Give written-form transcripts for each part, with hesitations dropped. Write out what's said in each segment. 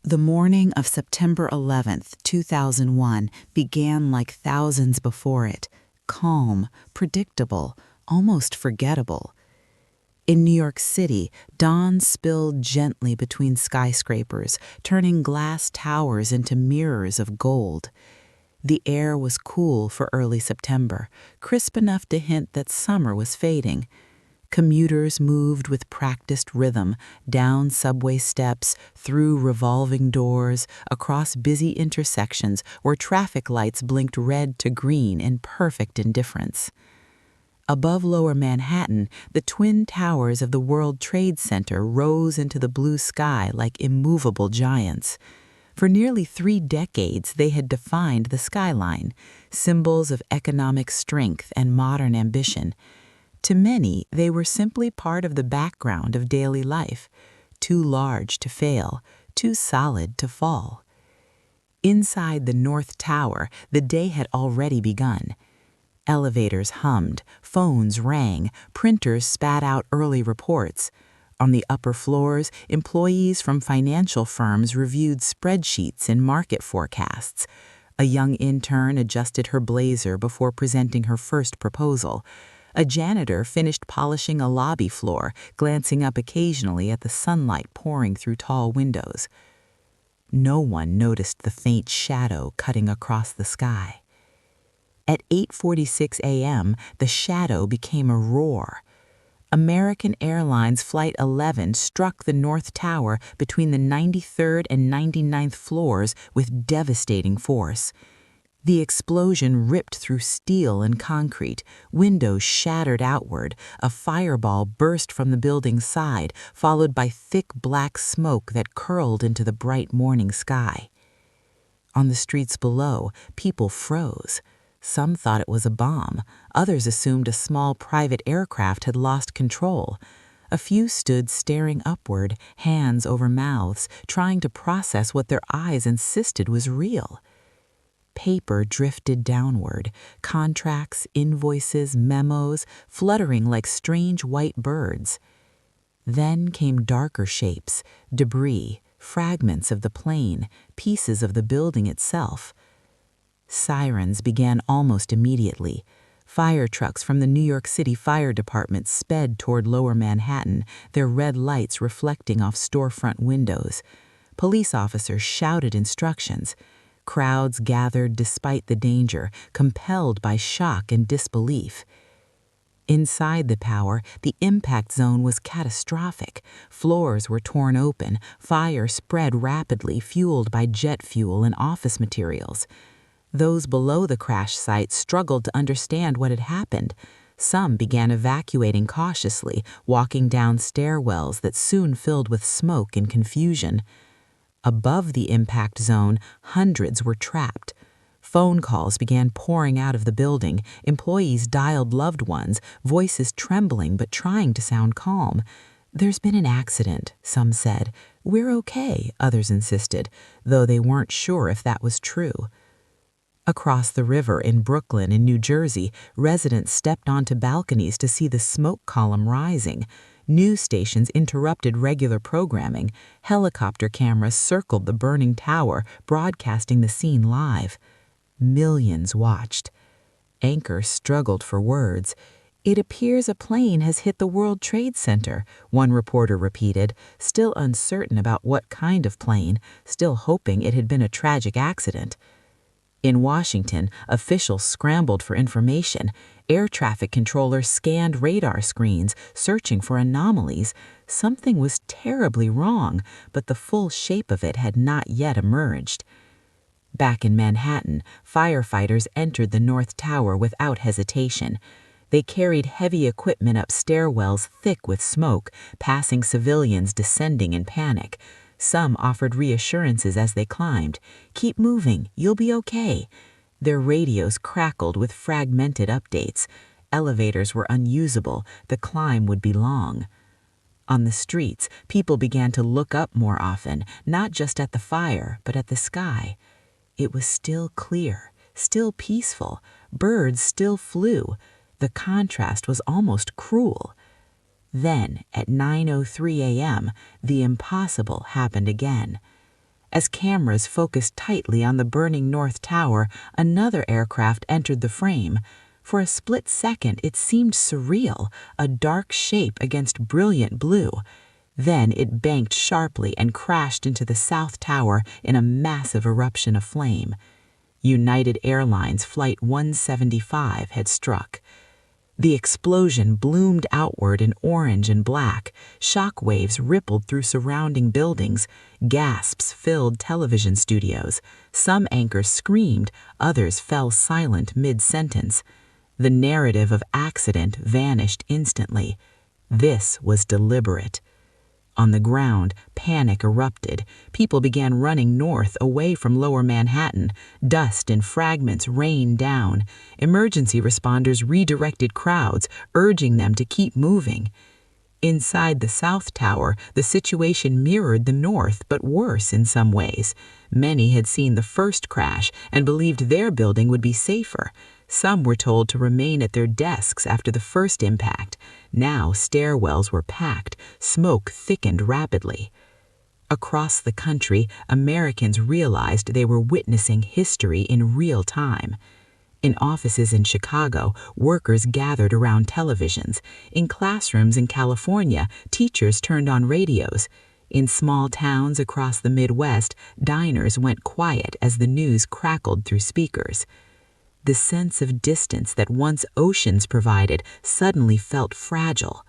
The morning of September 11th, 2001 began like thousands before it, calm, predictable, almost forgettable. In New York City, dawn spilled gently between skyscrapers, turning glass towers into mirrors of gold. The air was cool for early September, crisp enough to hint that summer was fading. Commuters moved with practiced rhythm, down subway steps, through revolving doors, across busy intersections where traffic lights blinked red to green in perfect indifference. Above Lower Manhattan, the twin towers of the World Trade Center rose into the blue sky like immovable giants. For nearly 3 decades, they had defined the skyline, symbols of economic strength and modern ambition. To many, they were simply part of the background of daily life, too large to fail, too solid to fall. Inside the North Tower, the day had already begun. Elevators hummed, phones rang, printers spat out early reports. On the upper floors, employees from financial firms reviewed spreadsheets and market forecasts. A young intern adjusted her blazer before presenting her first proposal. A janitor finished polishing a lobby floor, glancing up occasionally at the sunlight pouring through tall windows. No one noticed the faint shadow cutting across the sky. At 8:46 a.m., the shadow became a roar. American Airlines Flight 11 struck the North Tower between the 93rd and 99th floors with devastating force. The explosion ripped through steel and concrete, windows shattered outward, a fireball burst from the building's side, followed by thick black smoke that curled into the bright morning sky. On the streets below, people froze. Some thought it was a bomb. Others assumed a small private aircraft had lost control. A few stood staring upward, hands over mouths, trying to process what their eyes insisted was real. Paper drifted downward, contracts, invoices, memos, fluttering like strange white birds. Then came darker shapes, debris, fragments of the plane, pieces of the building itself. Sirens began almost immediately. Fire trucks from the New York City Fire Department sped toward Lower Manhattan, their red lights reflecting off storefront windows. Police officers shouted instructions. Crowds gathered despite the danger, compelled by shock and disbelief. Inside the tower, the impact zone was catastrophic. Floors were torn open, fire spread rapidly, fueled by jet fuel and office materials. Those below the crash site struggled to understand what had happened. Some began evacuating cautiously, walking down stairwells that soon filled with smoke and confusion. Above the impact zone, hundreds were trapped. Phone calls began pouring out of the building. Employees dialed loved ones, voices trembling but trying to sound calm. "There's been an accident," some said. "We're okay," others insisted, though they weren't sure if that was true. Across the river in Brooklyn and New Jersey, residents stepped onto balconies to see the smoke column rising. News stations interrupted regular programming. Helicopter cameras circled the burning tower, broadcasting the scene live. Millions watched. Anchors struggled for words. "It appears a plane has hit the World Trade Center," one reporter repeated, still uncertain about what kind of plane, still hoping it had been a tragic accident. In Washington, officials scrambled for information. Air traffic controllers scanned radar screens, searching for anomalies. Something was terribly wrong, but the full shape of it had not yet emerged. Back in Manhattan, firefighters entered the North Tower without hesitation. They carried heavy equipment up stairwells thick with smoke, passing civilians descending in panic. Some offered reassurances as they climbed. "Keep moving, you'll be okay." Their radios crackled with fragmented updates. Elevators were unusable, the climb would be long. On the streets, people began to look up more often, not just at the fire, but at the sky. It was still clear, still peaceful. Birds still flew. The contrast was almost cruel. Then, at 9:03 a.m., the impossible happened again. As cameras focused tightly on the burning North Tower, another aircraft entered the frame. For a split second, it seemed surreal, a dark shape against brilliant blue. Then it banked sharply and crashed into the South Tower in a massive eruption of flame. United Airlines Flight 175 had struck. The explosion bloomed outward in orange and black. Shock waves rippled through surrounding buildings. Gasps filled television studios. Some anchors screamed, others fell silent mid-sentence. The narrative of accident vanished instantly. This was deliberate. On the ground, panic erupted. People began running north, away from Lower Manhattan. Dust and fragments rained down. Emergency responders redirected crowds, urging them to keep moving. Inside the South Tower, the situation mirrored the North, but worse in some ways. Many had seen the first crash and believed their building would be safer. Some were told to remain at their desks after the first impact. Now stairwells were packed, smoke thickened rapidly. Across the country, Americans realized they were witnessing history in real time. In offices in Chicago, workers gathered around televisions. In classrooms in California, teachers turned on radios. In small towns across the Midwest, diners went quiet as the news crackled through speakers. The sense of distance that once oceans provided suddenly felt fragile.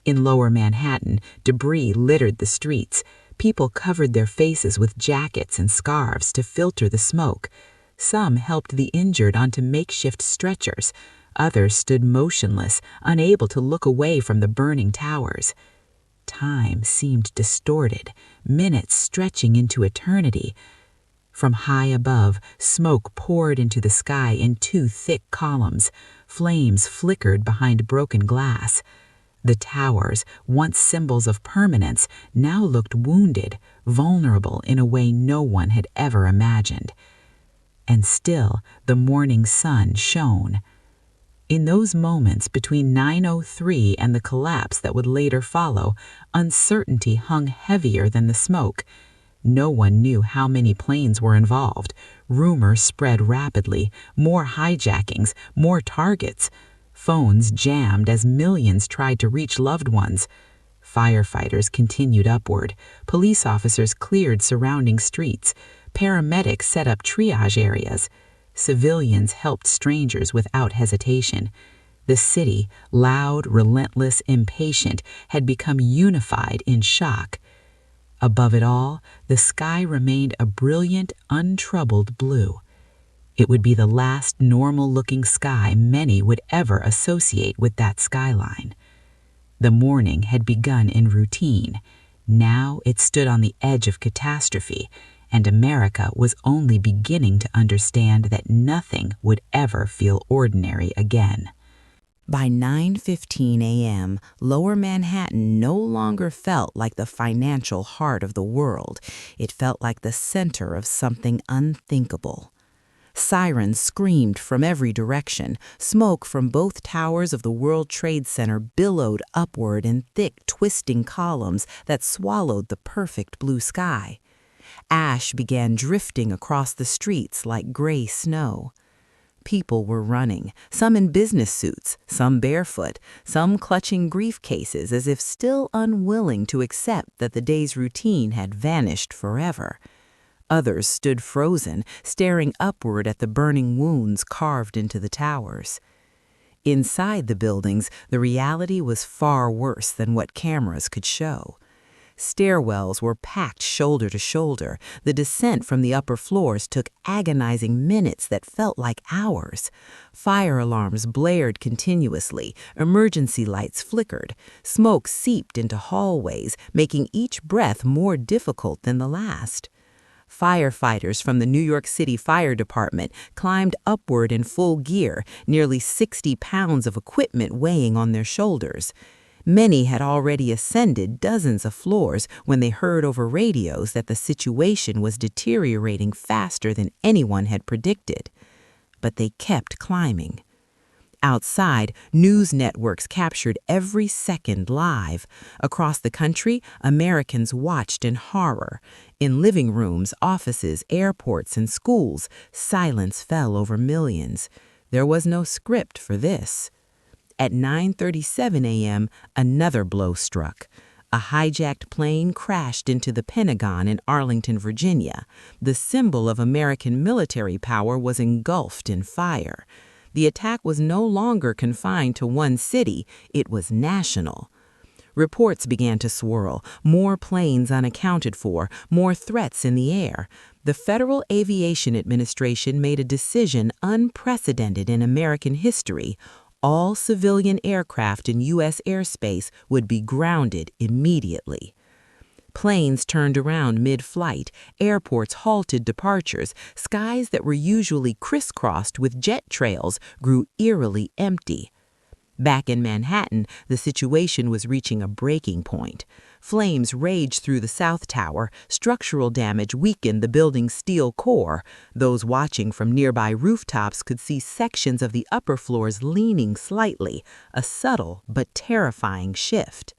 In Lower Manhattan, debris littered the streets. People covered their faces with jackets and scarves to filter the smoke. Some helped the injured onto makeshift stretchers. Others stood motionless, unable to look away from the burning towers. Time seemed distorted, minutes stretching into eternity. From high above, smoke poured into the sky in two thick columns. Flames flickered behind broken glass. The towers, once symbols of permanence, now looked wounded, vulnerable in a way no one had ever imagined. And still, the morning sun shone. In those moments between 9:03 and the collapse that would later follow, uncertainty hung heavier than the smoke. No one knew how many planes were involved. Rumors spread rapidly. More hijackings, more targets. Phones jammed as millions tried to reach loved ones. Firefighters continued upward. Police officers cleared surrounding streets. Paramedics set up triage areas. Civilians helped strangers without hesitation. The city, loud, relentless, impatient, had become unified in shock. Above it all, the sky remained a brilliant, untroubled blue. It would be the last normal-looking sky many would ever associate with that skyline. The morning had begun in routine. Now it stood on the edge of catastrophe, and America was only beginning to understand that nothing would ever feel ordinary again. By 9:15 a.m., Lower Manhattan no longer felt like the financial heart of the world. It felt like the center of something unthinkable. Sirens screamed from every direction. Smoke from both towers of the World Trade Center billowed upward in thick, twisting columns that swallowed the perfect blue sky. Ash began drifting across the streets like gray snow. People were running, some in business suits, some barefoot, some clutching briefcases as if still unwilling to accept that the day's routine had vanished forever. Others stood frozen, staring upward at the burning wounds carved into the towers. Inside the buildings, the reality was far worse than what cameras could show. Stairwells were packed shoulder to shoulder. The descent from the upper floors took agonizing minutes that felt like hours. Fire alarms blared continuously. Emergency lights flickered. Smoke seeped into hallways, making each breath more difficult than the last. Firefighters from the New York City Fire Department climbed upward in full gear, nearly 60 pounds of equipment weighing on their shoulders. Many had already ascended dozens of floors when they heard over radios that the situation was deteriorating faster than anyone had predicted. But they kept climbing. Outside, news networks captured every second live. Across the country, Americans watched in horror. In living rooms, offices, airports, and schools, silence fell over millions. There was no script for this. At 9:37 a.m., another blow struck. A hijacked plane crashed into the Pentagon in Arlington, Virginia. The symbol of American military power was engulfed in fire. The attack was no longer confined to one city, it was national. Reports began to swirl, more planes unaccounted for, more threats in the air. The Federal Aviation Administration made a decision unprecedented in American history. All civilian aircraft in U.S. airspace would be grounded immediately. Planes turned around mid-flight, airports halted departures, skies that were usually crisscrossed with jet trails grew eerily empty. Back in Manhattan, the situation was reaching a breaking point. Flames raged through the South Tower, structural damage weakened the building's steel core. Those watching from nearby rooftops could see sections of the upper floors leaning slightly, a subtle but terrifying shift.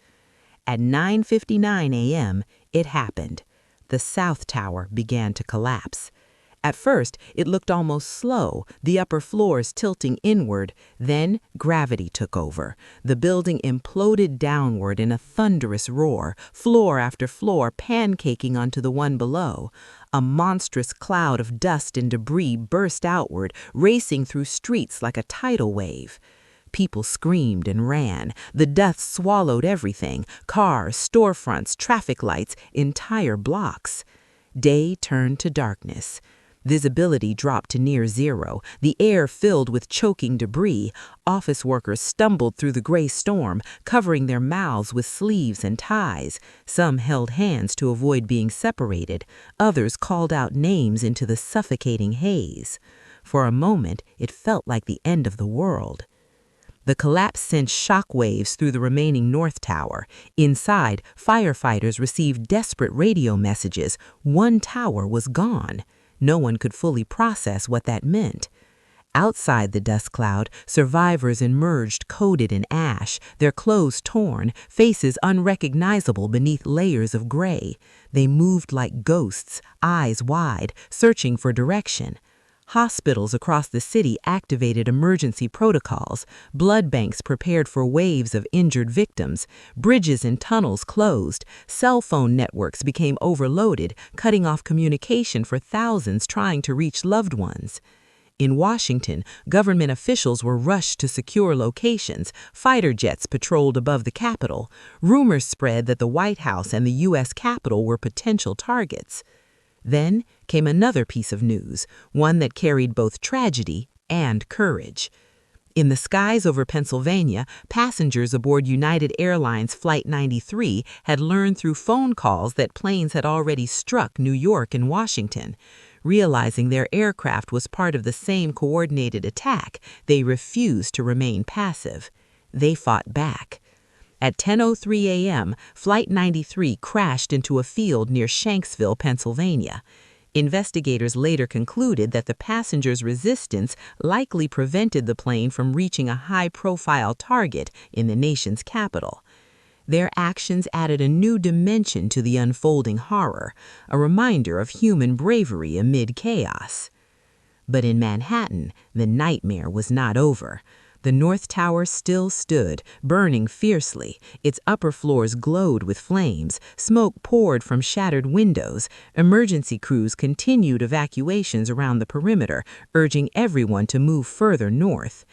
At 9:59 a.m., it happened. The South Tower began to collapse. At first, it looked almost slow, the upper floors tilting inward. Then, gravity took over. The building imploded downward in a thunderous roar, floor after floor pancaking onto the one below. A monstrous cloud of dust and debris burst outward, racing through streets like a tidal wave. People screamed and ran. The dust swallowed everything: cars, storefronts, traffic lights, entire blocks. Day turned to darkness. Visibility dropped to near zero, the air filled with choking debris. Office workers stumbled through the gray storm, covering their mouths with sleeves and ties. Some held hands to avoid being separated. Others called out names into the suffocating haze. For a moment, it felt like the end of the world. The collapse sent shock waves through the remaining North Tower. Inside, firefighters received desperate radio messages. One tower was gone. No one could fully process what that meant. Outside the dust cloud, survivors emerged coated in ash, their clothes torn, faces unrecognizable beneath layers of gray. They moved like ghosts, eyes wide, searching for direction. Hospitals across the city activated emergency protocols. Blood banks prepared for waves of injured victims. Bridges and tunnels closed. Cell phone networks became overloaded, cutting off communication for thousands trying to reach loved ones. In Washington, government officials were rushed to secure locations. Fighter jets patrolled above the Capitol. Rumors spread that the White House and the U.S. Capitol were potential targets. Then came another piece of news, one that carried both tragedy and courage. In the skies over Pennsylvania, passengers aboard United Airlines Flight 93 had learned through phone calls that planes had already struck New York and Washington. Realizing their aircraft was part of the same coordinated attack, they refused to remain passive. They fought back. At 10:03 a.m., Flight 93 crashed into a field near Shanksville, Pennsylvania. Investigators later concluded that the passengers' resistance likely prevented the plane from reaching a high-profile target in the nation's capital. Their actions added a new dimension to the unfolding horror, a reminder of human bravery amid chaos. But in Manhattan, the nightmare was not over. The North Tower still stood, burning fiercely. Its upper floors glowed with flames. Smoke poured from shattered windows. Emergency crews continued evacuations around the perimeter, urging everyone to move further north.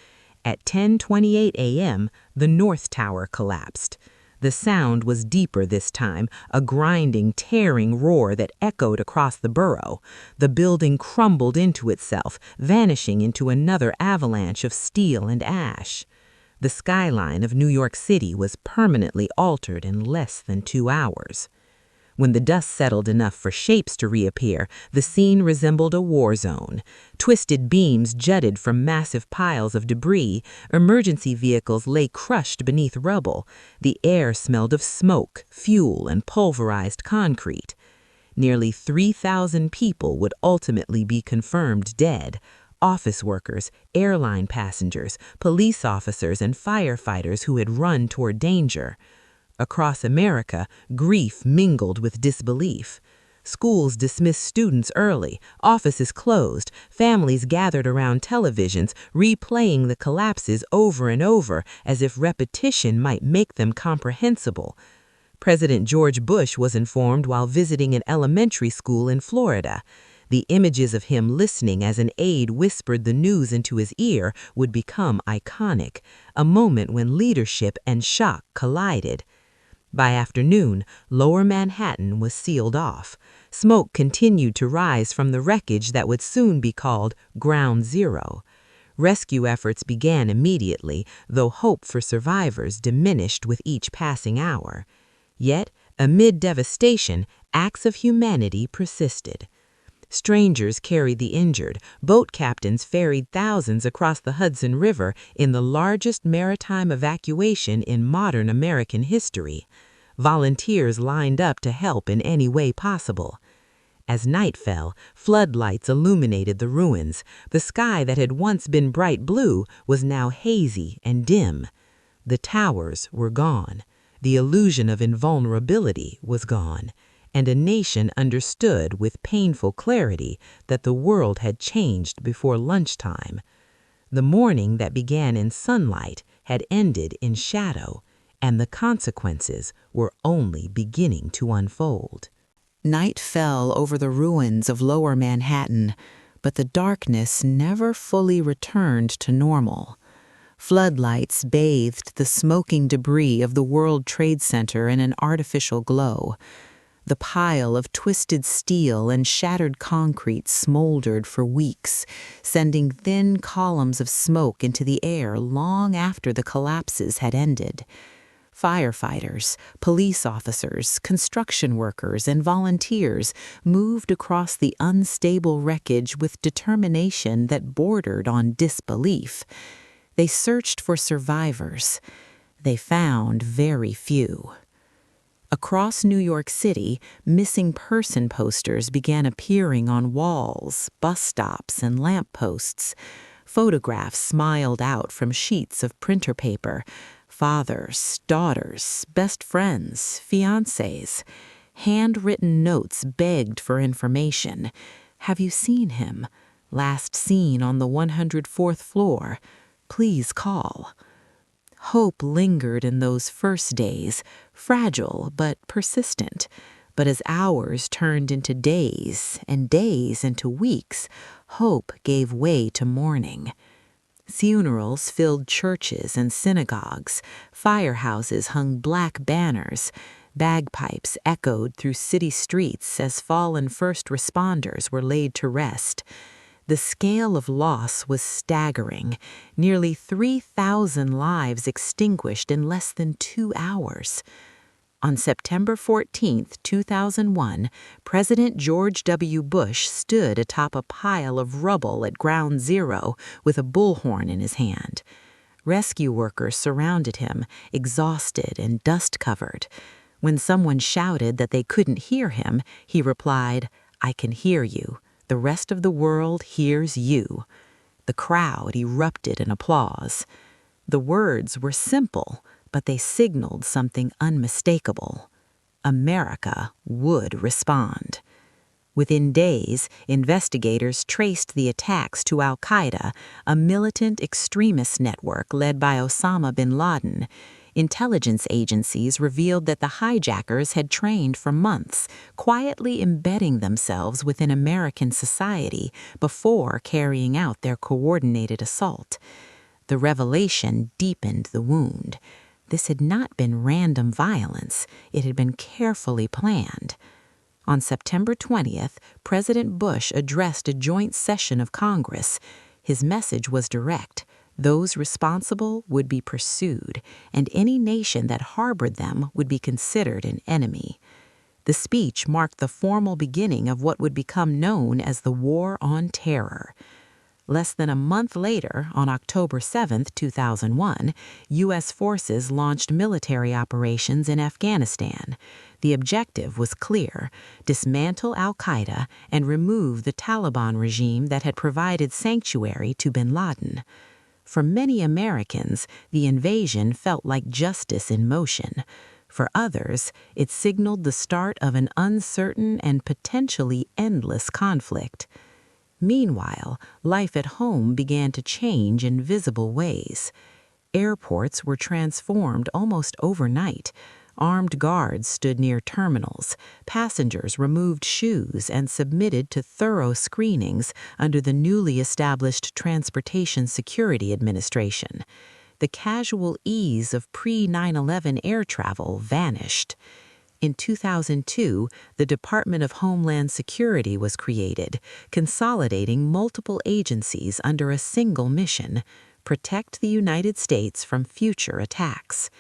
At 10:28 a.m., the North Tower collapsed. The sound was deeper this time, a grinding, tearing roar that echoed across the borough. The building crumbled into itself, vanishing into another avalanche of steel and ash. The skyline of New York City was permanently altered in less than 2 hours. When the dust settled enough for shapes to reappear, the scene resembled a war zone. Twisted beams jutted from massive piles of debris. Emergency vehicles lay crushed beneath rubble. The air smelled of smoke, fuel, and pulverized concrete. Nearly 3,000 people would ultimately be confirmed dead. office workers, airline passengers, police officers, and firefighters who had run toward danger. Across America, grief mingled with disbelief. Schools dismissed students early, offices closed, families gathered around televisions, replaying the collapses over and over as if repetition might make them comprehensible. President George Bush was informed while visiting an elementary school in Florida. The images of him listening as an aide whispered the news into his ear would become iconic, a moment when leadership and shock collided. By afternoon, Lower Manhattan was sealed off. Smoke continued to rise from the wreckage that would soon be called Ground Zero. Rescue efforts began immediately, though hope for survivors diminished with each passing hour. Yet, amid devastation, acts of humanity persisted. Strangers carried the injured, boat captains ferried thousands across the Hudson River in the largest maritime evacuation in modern American history. Volunteers lined up to help in any way possible. As night fell, floodlights illuminated the ruins. The sky that had once been bright blue was now hazy and dim. The towers were gone. The illusion of invulnerability was gone. And a nation understood with painful clarity that the world had changed before lunchtime. The morning that began in sunlight had ended in shadow, and the consequences were only beginning to unfold. Night fell over the ruins of Lower Manhattan, but the darkness never fully returned to normal. Floodlights bathed the smoking debris of the World Trade Center in an artificial glow. The pile of twisted steel and shattered concrete smoldered for weeks, sending thin columns of smoke into the air long after the collapses had ended. Firefighters, police officers, construction workers, and volunteers moved across the unstable wreckage with determination that bordered on disbelief. They searched for survivors. They found very few. Across New York City, missing person posters began appearing on walls, bus stops, and lampposts. Photographs smiled out from sheets of printer paper. Fathers, daughters, best friends, fiancés. Handwritten notes begged for information. Have you seen him? Last seen on the 104th floor. Please call. Hope lingered in those first days, fragile but persistent. But as hours turned into days and days into weeks, hope gave way to mourning. Funerals filled churches and synagogues. Firehouses hung black banners. Bagpipes echoed through city streets as fallen first responders were laid to rest. The scale of loss was staggering. Nearly 3,000 lives extinguished in less than 2 hours. On September 14, 2001, President George W. Bush stood atop a pile of rubble at Ground Zero with a bullhorn in his hand. Rescue workers surrounded him, exhausted and dust-covered. When someone shouted that they couldn't hear him, he replied, "I can hear you. The rest of the world hears you." The crowd erupted in applause. The words were simple, but they signaled something unmistakable. America would respond. Within days, investigators traced the attacks to al-Qaeda, a militant extremist network led by Osama bin Laden. Intelligence agencies revealed that the hijackers had trained for months, quietly embedding themselves within American society before carrying out their coordinated assault. The revelation deepened the wound. This had not been random violence. It had been carefully planned. On September 20th, President Bush addressed a joint session of Congress. His message was direct. Those responsible would be pursued, and any nation that harbored them would be considered an enemy. The speech marked the formal beginning of what would become known as the War on Terror. Less than a month later, on October 7, 2001, U.S. forces launched military operations in Afghanistan. The objective was clear: dismantle al-Qaeda and remove the Taliban regime that had provided sanctuary to bin Laden. For many Americans, the invasion felt like justice in motion. For others, it signaled the start of an uncertain and potentially endless conflict. Meanwhile, life at home began to change in visible ways. Airports were transformed almost overnight. Armed guards stood near terminals. Passengers removed shoes and submitted to thorough screenings under the newly established Transportation Security Administration. The casual ease of pre-9/11 air travel vanished. In 2002, the Department of Homeland Security was created, consolidating multiple agencies under a single mission: protect the United States from future attacks.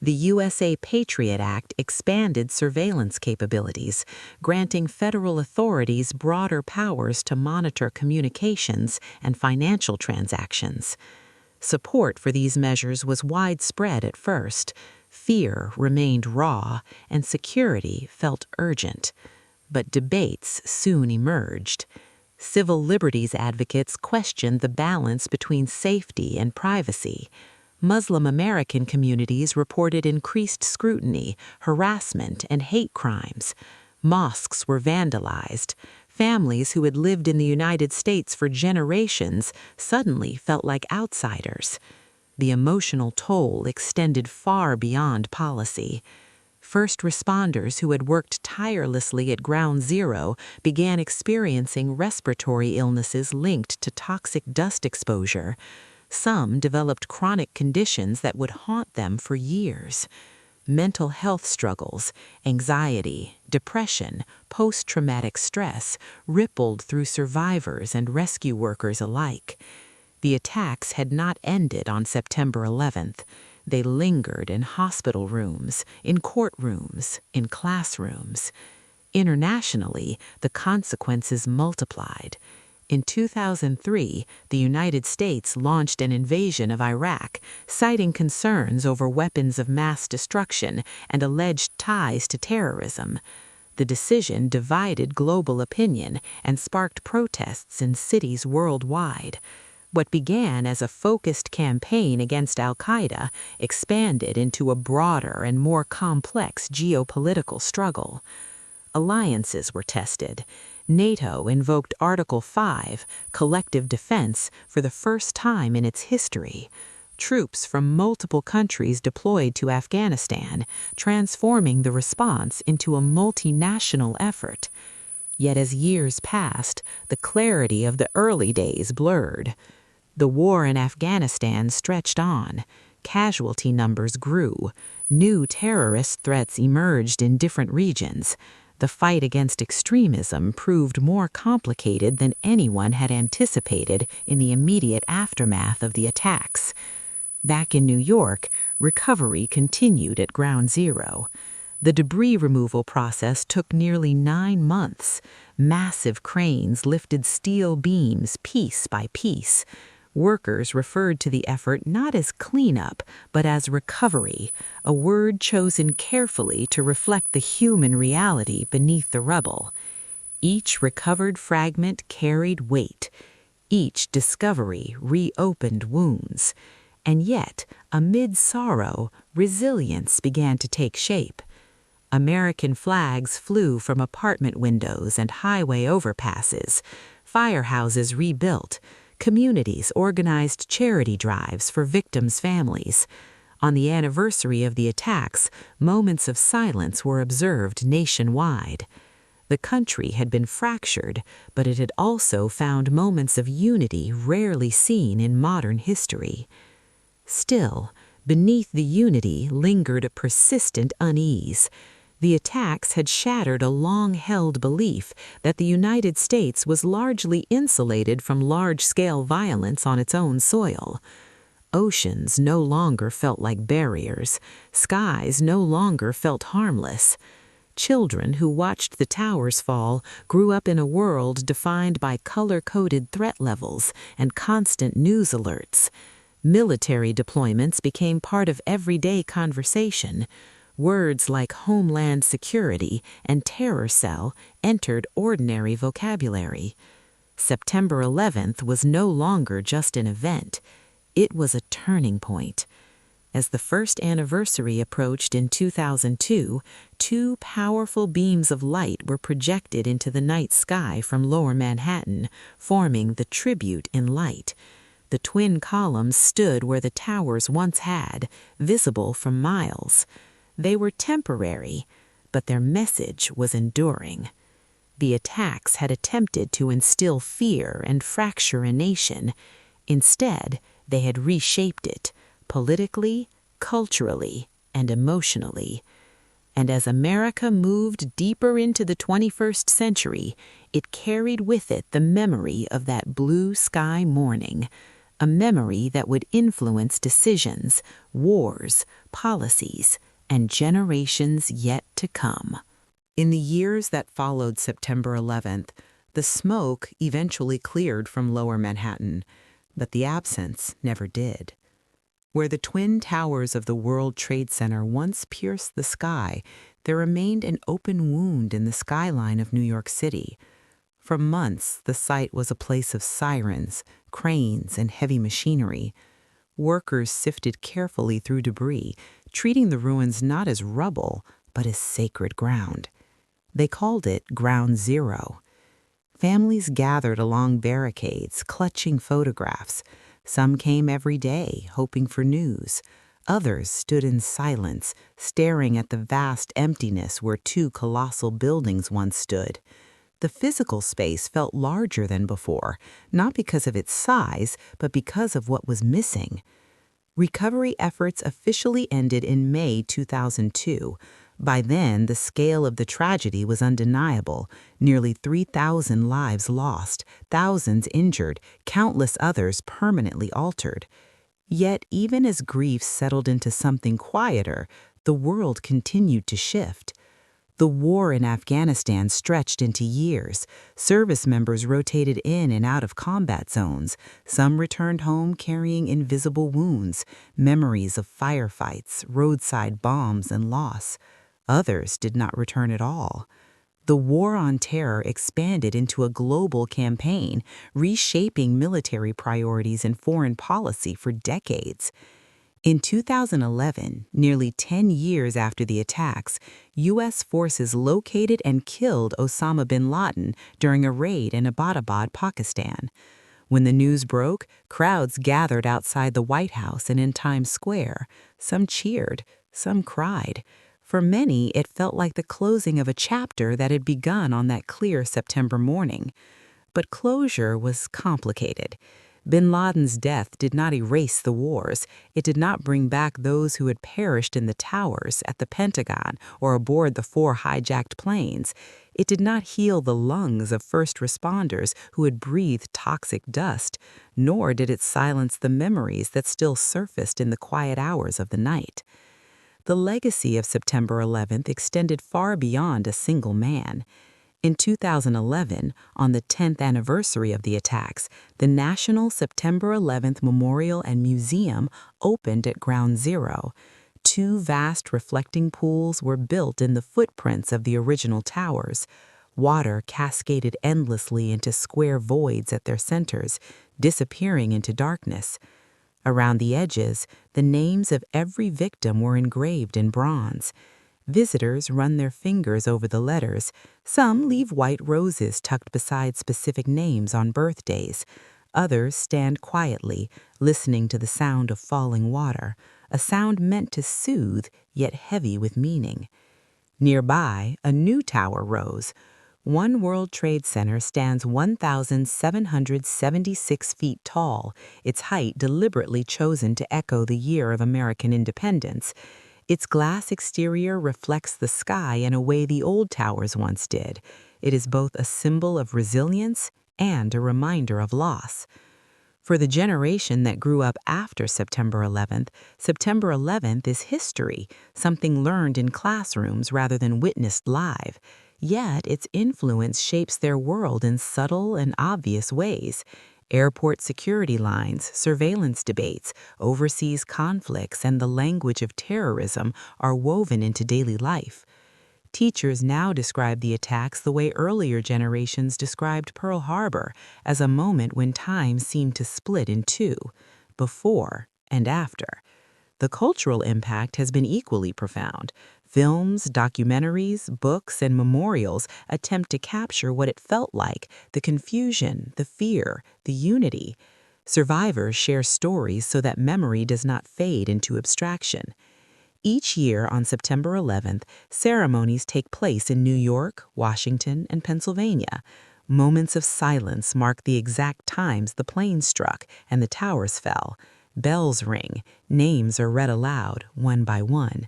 The USA Patriot Act expanded surveillance capabilities, granting federal authorities broader powers to monitor communications and financial transactions. Support for these measures was widespread at first. Fear remained raw, and security felt urgent. But debates soon emerged. Civil liberties advocates questioned the balance between safety and privacy. Muslim American communities reported increased scrutiny, harassment, and hate crimes. Mosques were vandalized. Families who had lived in the United States for generations suddenly felt like outsiders. The emotional toll extended far beyond policy. First responders who had worked tirelessly at Ground Zero began experiencing respiratory illnesses linked to toxic dust exposure. Some developed chronic conditions that would haunt them for years. Mental health struggles, anxiety, depression, post-traumatic stress rippled through survivors and rescue workers alike. The attacks had not ended on September 11th. They lingered in hospital rooms, in courtrooms, in classrooms. Internationally, the consequences multiplied. In 2003, the United States launched an invasion of Iraq, citing concerns over weapons of mass destruction and alleged ties to terrorism. The decision divided global opinion and sparked protests in cities worldwide. What began as a focused campaign against al-Qaeda expanded into a broader and more complex geopolitical struggle. Alliances were tested. NATO invoked Article 5, collective defense, for the first time in its history. Troops from multiple countries deployed to Afghanistan, transforming the response into a multinational effort. Yet as years passed, the clarity of the early days blurred. The war in Afghanistan stretched on. Casualty numbers grew. New terrorist threats emerged in different regions. The fight against extremism proved more complicated than anyone had anticipated in the immediate aftermath of the attacks. Back in New York, recovery continued at Ground Zero. The debris removal process took nearly 9 months. Massive cranes lifted steel beams piece by piece. Workers referred to the effort not as cleanup, but as recovery, a word chosen carefully to reflect the human reality beneath the rubble. Each recovered fragment carried weight. Each discovery reopened wounds. And yet, amid sorrow, resilience began to take shape. American flags flew from apartment windows and highway overpasses. Firehouses rebuilt. Communities organized charity drives for victims' families. On the anniversary of the attacks, moments of silence were observed nationwide. The country had been fractured, but it had also found moments of unity rarely seen in modern history. Still, beneath the unity lingered a persistent unease. The attacks had shattered a long-held belief that the United States was largely insulated from large-scale violence on its own soil. Oceans no longer felt like barriers. Skies no longer felt harmless. Children who watched the towers fall grew up in a world defined by color-coded threat levels and constant news alerts. Military deployments became part of everyday conversation. Words like Homeland Security and Terror Cell entered ordinary vocabulary. September 11th was no longer just an event. It was a turning point. As the first anniversary approached in 2002, two powerful beams of light were projected into the night sky from lower Manhattan, forming the Tribute in Light. The twin columns stood where the towers once had, visible from miles. They were temporary, but their message was enduring. The attacks had attempted to instill fear and fracture a nation. Instead, they had reshaped it, politically, culturally, and emotionally. And as America moved deeper into the 21st century, it carried with it the memory of that blue sky morning, a memory that would influence decisions, wars, policies, and generations yet to come. In the years that followed September 11th, the smoke eventually cleared from lower Manhattan, but the absence never did. Where the twin towers of the World Trade Center once pierced the sky, there remained an open wound in the skyline of New York City. For months, the site was a place of sirens, cranes, and heavy machinery. Workers sifted carefully through debris, treating the ruins not as rubble, but as sacred ground. They called it Ground Zero. Families gathered along barricades, clutching photographs. Some came every day, hoping for news. Others stood in silence, staring at the vast emptiness where two colossal buildings once stood. The physical space felt larger than before, not because of its size, but because of what was missing. Recovery efforts officially ended in May 2002. By then, the scale of the tragedy was undeniable. Nearly 3,000 lives lost, thousands injured, countless others permanently altered. Yet, even as grief settled into something quieter, the world continued to shift. The war in Afghanistan stretched into years. Service members rotated in and out of combat zones. Some returned home carrying invisible wounds, memories of firefights, roadside bombs, and loss. Others did not return at all. The war on terror expanded into a global campaign, reshaping military priorities and foreign policy for decades. In 2011, nearly 10 years after the attacks, U.S. forces located and killed Osama bin Laden during a raid in Abbottabad, Pakistan. When the news broke, crowds gathered outside the White House and in Times Square. Some cheered, some cried. For many, it felt like the closing of a chapter that had begun on that clear September morning. But closure was complicated. Bin Laden's death did not erase the wars. It did not bring back those who had perished in the towers, at the Pentagon, or aboard the 4 hijacked planes. It did not heal the lungs of first responders who had breathed toxic dust, nor did it silence the memories that still surfaced in the quiet hours of the night. The legacy of September 11th extended far beyond a single man. In 2011, on the 10th anniversary of the attacks, the National September 11th Memorial and Museum opened at Ground Zero. 2 vast reflecting pools were built in the footprints of the original towers. Water cascaded endlessly into square voids at their centers, disappearing into darkness. Around the edges, the names of every victim were engraved in bronze. Visitors run their fingers over the letters. Some leave white roses tucked beside specific names on birthdays. Others stand quietly, listening to the sound of falling water, a sound meant to soothe, yet heavy with meaning. Nearby, a new tower rose. One World Trade Center stands 1,776 feet tall, its height deliberately chosen to echo the year of American independence. Its glass exterior reflects the sky in a way the old towers once did. It is both a symbol of resilience and a reminder of loss. For the generation that grew up after September 11th is history, something learned in classrooms rather than witnessed live. Yet its influence shapes their world in subtle and obvious ways. Airport security lines, surveillance debates, overseas conflicts, and the language of terrorism are woven into daily life. Teachers now describe the attacks the way earlier generations described Pearl Harbor, as a moment when time seemed to split in two, before and after. The cultural impact has been equally profound. Films, documentaries, books, and memorials attempt to capture what it felt like, the confusion, the fear, the unity. Survivors share stories so that memory does not fade into abstraction. Each year on September 11th, ceremonies take place in New York, Washington, and Pennsylvania. Moments of silence mark the exact times the planes struck and the towers fell. Bells ring, names are read aloud, one by one.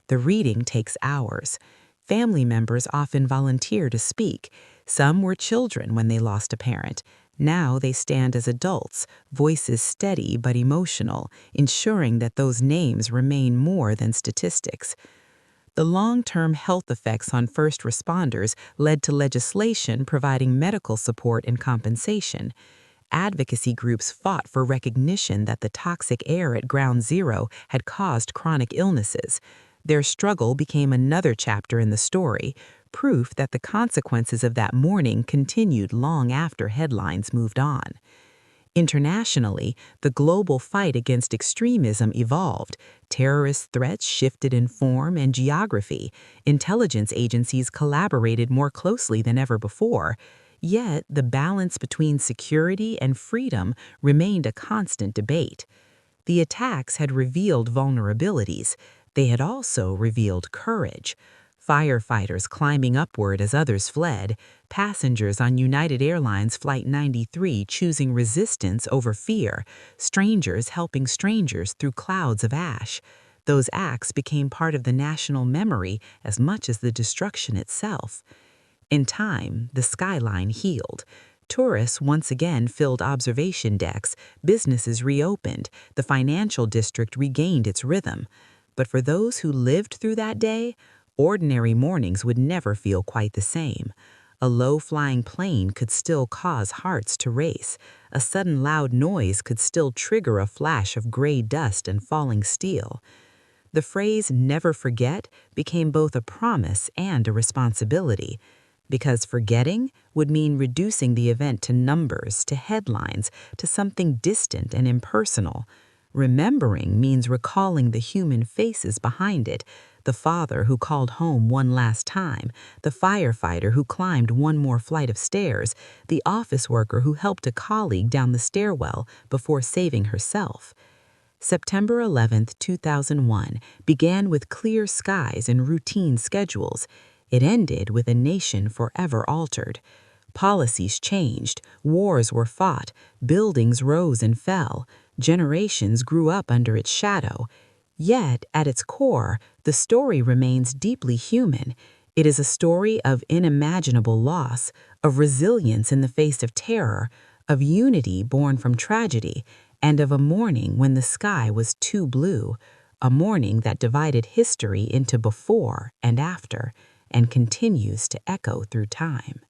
The reading takes hours. Family members often volunteer to speak. Some were children when they lost a parent. Now they stand as adults, voices steady but emotional, ensuring that those names remain more than statistics. The long-term health effects on first responders led to legislation providing medical support and compensation. Advocacy groups fought for recognition that the toxic air at Ground Zero had caused chronic illnesses. Their struggle became another chapter in the story, proof that the consequences of that morning continued long after headlines moved on. Internationally, the global fight against extremism evolved. Terrorist threats shifted in form and geography. Intelligence agencies collaborated more closely than ever before. Yet, the balance between security and freedom remained a constant debate. The attacks had revealed vulnerabilities. They had also revealed courage. Firefighters climbing upward as others fled, passengers on United Airlines Flight 93 choosing resistance over fear, strangers helping strangers through clouds of ash. Those acts became part of the national memory as much as the destruction itself. In time, the skyline healed. Tourists once again filled observation decks, businesses reopened, the financial district regained its rhythm. But for those who lived through that day, ordinary mornings would never feel quite the same. A low-flying plane could still cause hearts to race. A sudden loud noise could still trigger a flash of gray dust and falling steel. The phrase "never forget" became both a promise and a responsibility, because forgetting would mean reducing the event to numbers, to headlines, to something distant and impersonal. Remembering means recalling the human faces behind it, the father who called home one last time, the firefighter who climbed one more flight of stairs, the office worker who helped a colleague down the stairwell before saving herself. September 11, 2001 began with clear skies and routine schedules. It ended with a nation forever altered. Policies changed, wars were fought, buildings rose and fell, generations grew up under its shadow. Yet, at its core, the story remains deeply human. It is a story of unimaginable loss, of resilience in the face of terror, of unity born from tragedy, and of a morning when the sky was too blue, a morning that divided history into before and after, and continues to echo through time.